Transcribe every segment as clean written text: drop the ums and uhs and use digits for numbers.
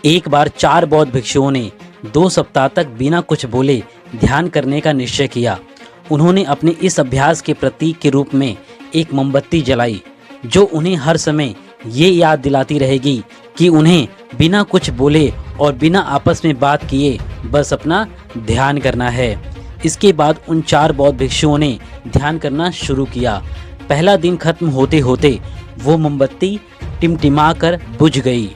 एक बार 4 बौद्ध भिक्षुओं ने 2 सप्ताह तक बिना कुछ बोले ध्यान करने का निश्चय किया। उन्होंने अपने इस अभ्यास के प्रतीक के रूप में एक मोमबत्ती जलाई, जो उन्हें हर समय ये याद दिलाती रहेगी कि उन्हें बिना कुछ बोले और बिना आपस में बात किए बस अपना ध्यान करना है। इसके बाद उन 4 बौद्ध भिक्षुओं ने ध्यान करना शुरू किया। पहला दिन खत्म होते होते वो मोमबत्ती टिमटिमा कर बुझ गई।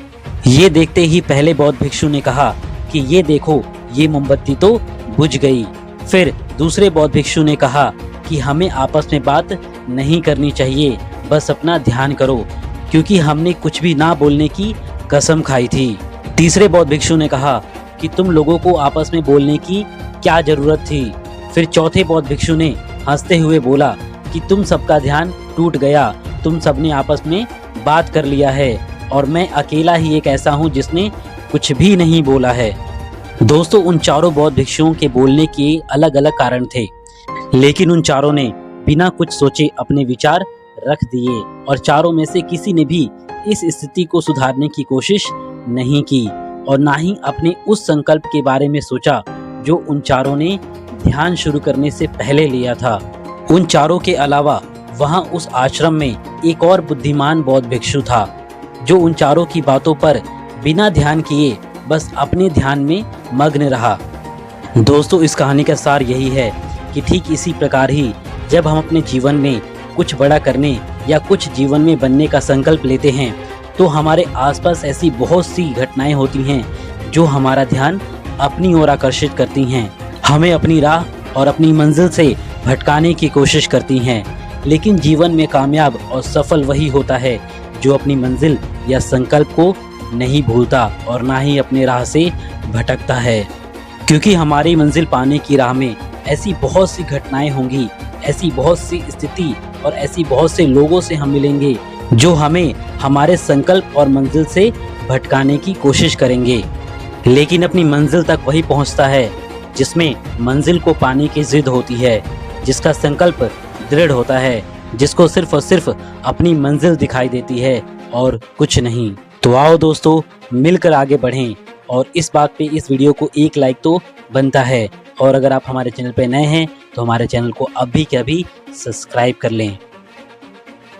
ये देखते ही पहले बौद्ध भिक्षु ने कहा कि ये देखो, ये मोमबत्ती तो बुझ गई। फिर दूसरे बौद्ध भिक्षु ने कहा कि हमें आपस में बात नहीं करनी चाहिए, बस अपना ध्यान करो, क्योंकि हमने कुछ भी ना बोलने की कसम खाई थी। तीसरे बौद्ध भिक्षु ने कहा कि तुम लोगों को आपस में बोलने की क्या जरूरत थी। फिर चौथे बौद्ध भिक्षु ने हंसते हुए बोला कि तुम सबका ध्यान टूट गया, तुम सबने आपस में बात कर लिया है और मैं अकेला ही एक ऐसा हूँ जिसने कुछ भी नहीं बोला है। दोस्तों, उन चारों बौद्ध भिक्षुओं के बोलने के अलग अलग कारण थे, लेकिन उन चारों ने बिना कुछ सोचे अपने विचार रख दिए और चारों में से किसी ने भी इस स्थिति को सुधारने की कोशिश नहीं की और ना ही अपने उस संकल्प के बारे में सोचा जो उन चारों ने ध्यान शुरू करने से पहले लिया था। उन चारों के अलावा वहां उस आश्रम में एक और बुद्धिमान बौद्ध भिक्षु था, जो उन चारों की बातों पर बिना ध्यान किए बस अपने ध्यान में मग्न रहा। दोस्तों, इस कहानी का सार यही है कि ठीक इसी प्रकार ही जब हम अपने जीवन में कुछ बड़ा करने या कुछ जीवन में बनने का संकल्प लेते हैं, तो हमारे आसपास ऐसी बहुत सी घटनाएं होती हैं जो हमारा ध्यान अपनी ओर आकर्षित करती हैं, हमें अपनी राह और अपनी मंजिल से भटकाने की कोशिश करती हैं। लेकिन जीवन में कामयाब और सफल वही होता है जो अपनी मंजिल या संकल्प को नहीं भूलता और ना ही अपने राह से भटकता है, क्योंकि हमारी मंजिल पाने की राह में ऐसी बहुत सी घटनाएं होंगी, ऐसी बहुत सी स्थिति और ऐसी बहुत से लोगों से हम मिलेंगे जो हमें हमारे संकल्प और मंजिल से भटकाने की कोशिश करेंगे। लेकिन अपनी मंजिल तक वही पहुंचता है जिसमें मंजिल को पाने की जिद होती है, जिसका संकल्प दृढ़ होता है, जिसको सिर्फ और सिर्फ अपनी मंजिल दिखाई देती है और कुछ नहीं। तो आओ दोस्तों, मिलकर आगे बढ़ें और इस बात पे इस वीडियो को एक लाइक तो बनता है। और अगर आप हमारे चैनल पे नए हैं तो हमारे चैनल को अभी के अभी सब्सक्राइब कर लें।